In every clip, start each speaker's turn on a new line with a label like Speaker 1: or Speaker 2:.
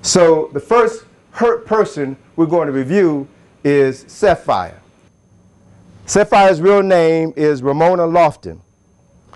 Speaker 1: So the first hurt person we're going to review is Sapphire. Sapphire's real name is Ramona Lofton.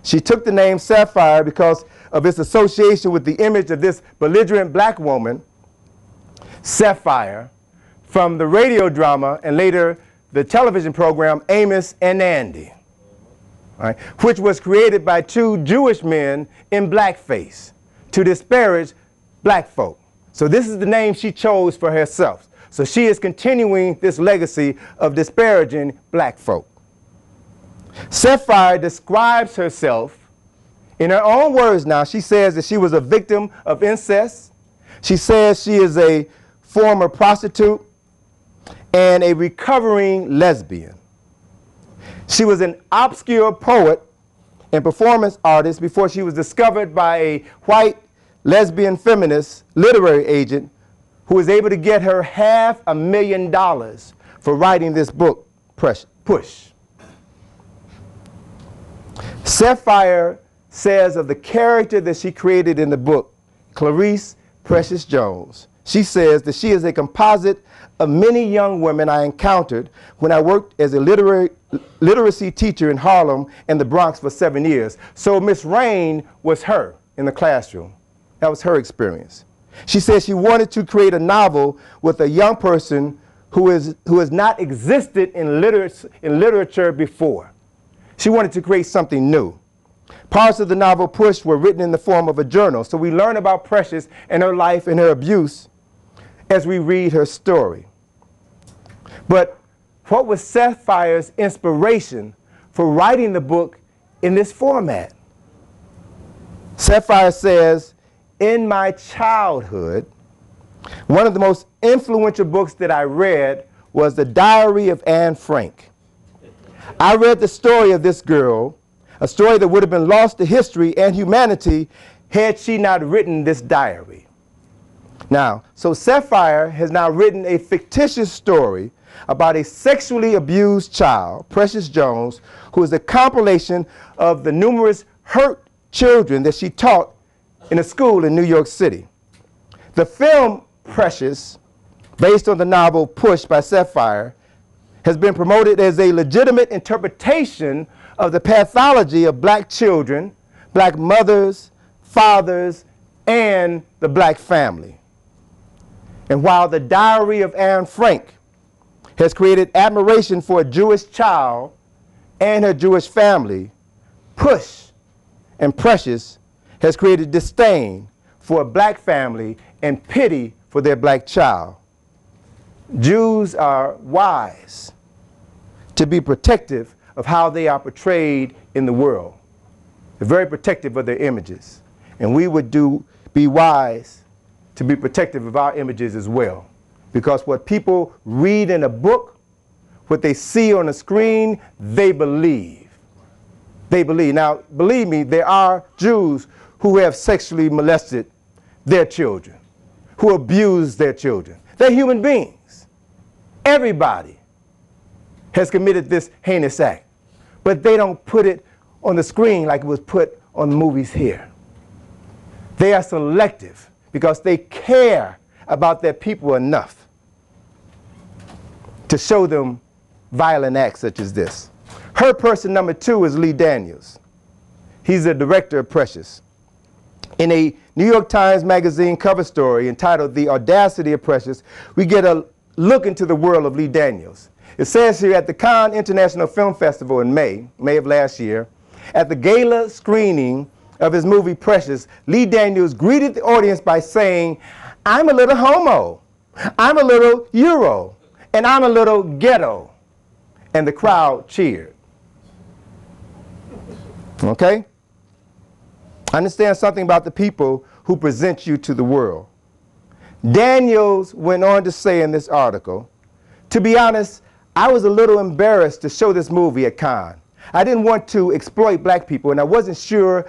Speaker 1: She took the name Sapphire because of its association with the image of this belligerent black woman, Sapphire, from the radio drama and later the television program Amos and Andy, right, which was created by two Jewish men in blackface to disparage black folk. So this is the name she chose for herself. So she is continuing this legacy of disparaging black folk. Sapphire describes herself in her own words now. She says that she was a victim of incest. She says she is a former prostitute and a recovering lesbian. She was an obscure poet and performance artist before she was discovered by a white lesbian feminist literary agent who was able to get her $500,000 for writing this book, Push. Sapphire says of the character that she created in the book, Clarice Precious Jones, she says that she is a composite of many young women I encountered when I worked as a literacy teacher in Harlem and the Bronx for 7 years. So Miss Rain was her in the classroom. That was her experience. She said she wanted to create a novel with a young person who has not existed in literature before. She wanted to create something new. Parts of the novel Push were written in the form of a journal, so we learn about Precious and her life and her abuse as we read her story. But what was Sapphire's inspiration for writing the book in this format? Sapphire says, in my childhood, one of the most influential books that I read was The Diary of Anne Frank. I read the story of this girl, a story that would have been lost to history and humanity had she not written this diary. Now, so Sapphire has now written a fictitious story about a sexually abused child, Precious Jones, who is a compilation of the numerous hurt children that she taught in a school in New York City. The film Precious, based on the novel Push by Sapphire, has been promoted as a legitimate interpretation of the pathology of black children, black mothers, fathers, and the black family. And while The Diary of Anne Frank has created admiration for a Jewish child and her Jewish family, Push and Precious has created disdain for a black family and pity for their black child. Jews are wise to be protective of how they are portrayed in the world. They're very protective of their images. And we would be wise to be protective of our images as well. Because what people read in a book, what they see on the screen, they believe. They believe. Now, believe me, there are Jews who have sexually molested their children, who abuse their children. They're human beings. Everybody has committed this heinous act, but they don't put it on the screen like it was put on the movies here. They are selective because they care about their people enough to show them violent acts such as this. Her person number 2 is Lee Daniels. He's the director of Precious. In a New York Times Magazine cover story entitled The Audacity of Precious, we get a look into the world of Lee Daniels. It says here at the Cannes International Film Festival in May of last year, at the gala screening of his movie Precious, Lee Daniels greeted the audience by saying, "I'm a little homo, I'm a little Euro, and I'm a little ghetto." And the crowd cheered. Okay? Understand something about the people who present you to the world. Daniels went on to say in this article, "To be honest, I was a little embarrassed to show this movie at Cannes. I didn't want to exploit black people, and I wasn't sure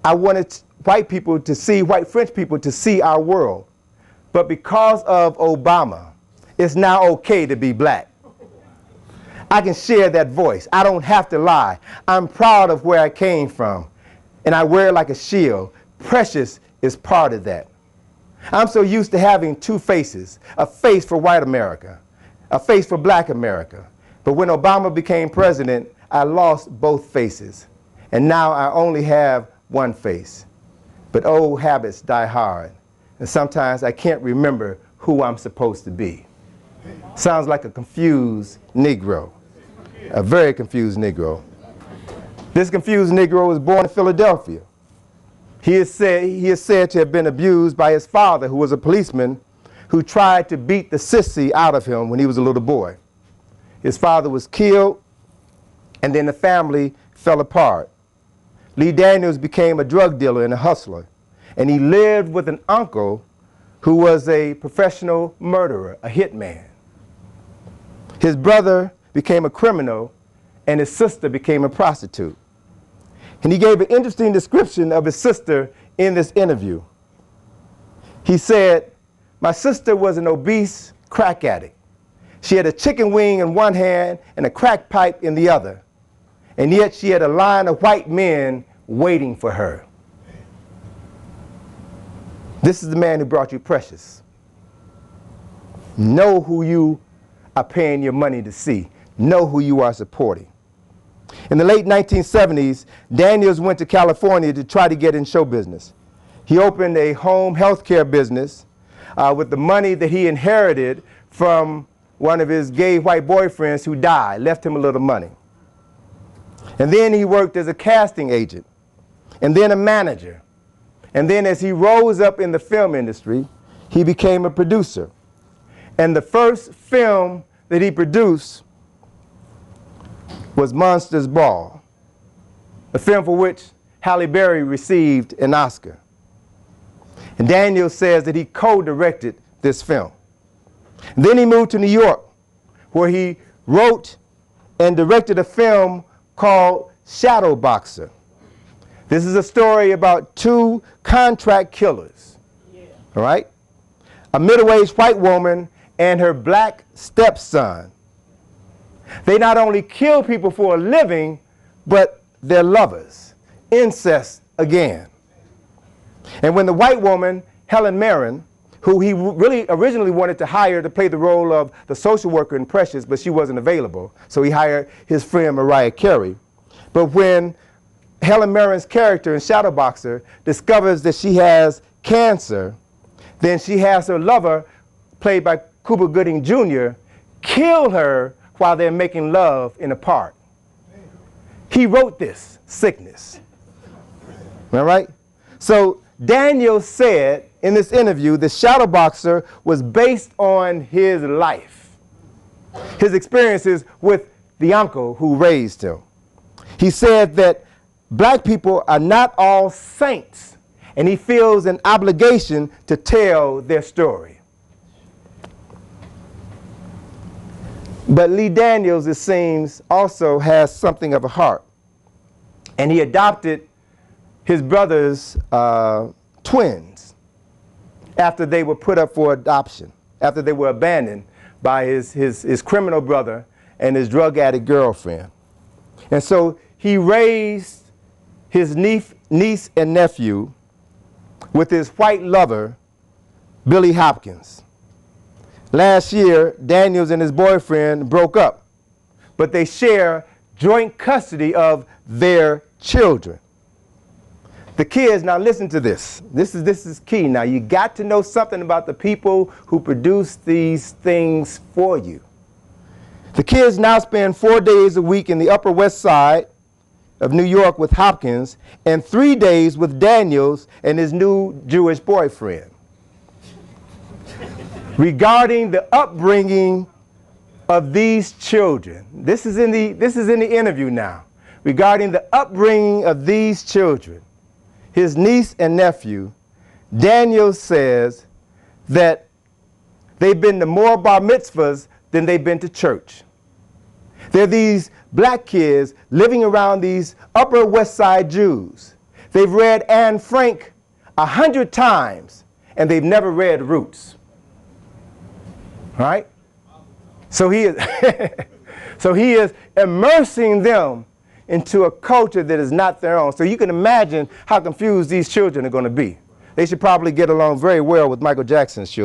Speaker 1: I wanted white French people to see our world. But because of Obama, it's now okay to be black. I can share that voice. I don't have to lie. I'm proud of where I came from, and I wear it like a shield. Precious is part of that. I'm so used to having two faces, a face for white America, a face for black America. But when Obama became president, I lost both faces. And now I only have one face. But old habits die hard. And sometimes I can't remember who I'm supposed to be. Sounds like a confused Negro, a very confused Negro. This confused Negro was born in Philadelphia. He is said to have been abused by his father, who was a policeman, who tried to beat the sissy out of him when he was a little boy. His father was killed, and then the family fell apart. Lee Daniels became a drug dealer and a hustler, and he lived with an uncle who was a professional murderer, a hitman. His brother became a criminal, and his sister became a prostitute. And he gave an interesting description of his sister in this interview. He said, "My sister was an obese crack addict. She had a chicken wing in one hand and a crack pipe in the other. And yet she had a line of white men waiting for her." This is the man who brought you Precious. Know who you are paying your money to see. Know who you are supporting. In the late 1970s, Daniels went to California to try to get in show business. He opened a home health care business with the money that he inherited from one of his gay white boyfriends who died, left him a little money. And then he worked as a casting agent, and then a manager. And then as he rose up in the film industry, he became a producer. And the first film that he produced was Monsters Ball, a film for which Halle Berry received an Oscar. And Daniels says that he co-directed this film. And then he moved to New York, where he wrote and directed a film called Shadow Boxer. This is a story about two contract killers, all right? A middle-aged white woman and her black stepson. They not only kill people for a living, but they're lovers. Incest again. And when the white woman, Helen Mirren, who he really originally wanted to hire to play the role of the social worker in Precious, but she wasn't available, so he hired his friend Mariah Carey. But when Helen Mirren's character in Shadow Boxer discovers that she has cancer, then she has her lover, played by Cuba Gooding Jr., kill her while they're making love in a park. He wrote this, Sickness. All right? So Daniels said in this interview that Shadow Boxer was based on his life, his experiences with the uncle who raised him. He said that black people are not all saints, and he feels an obligation to tell their story. But Lee Daniels, it seems, also has something of a heart. And he adopted his brother's twins after they were put up for adoption, after they were abandoned by his criminal brother and his drug addict girlfriend. And so he raised his niece and nephew with his white lover, Billy Hopkins. Last year, Daniels and his boyfriend broke up, but they share joint custody of their children. The kids, now listen to this. This is key. Now, you got to know something about the people who produce these things for you. The kids now spend 4 days a week in the Upper West Side of New York with Hopkins and 3 days with Daniels and his new Jewish boyfriend. Regarding the upbringing of these children, this is in the interview now. Regarding the upbringing of these children, his niece and nephew, Daniels says that they've been to more bar mitzvahs than they've been to church. They're these black kids living around these Upper West Side Jews. They've read Anne Frank 100 times, and they've never read Roots. Right? So he is immersing them into a culture that is not their own. So you can imagine how confused these children are going to be. they should probably get along very well with Michael Jackson's children.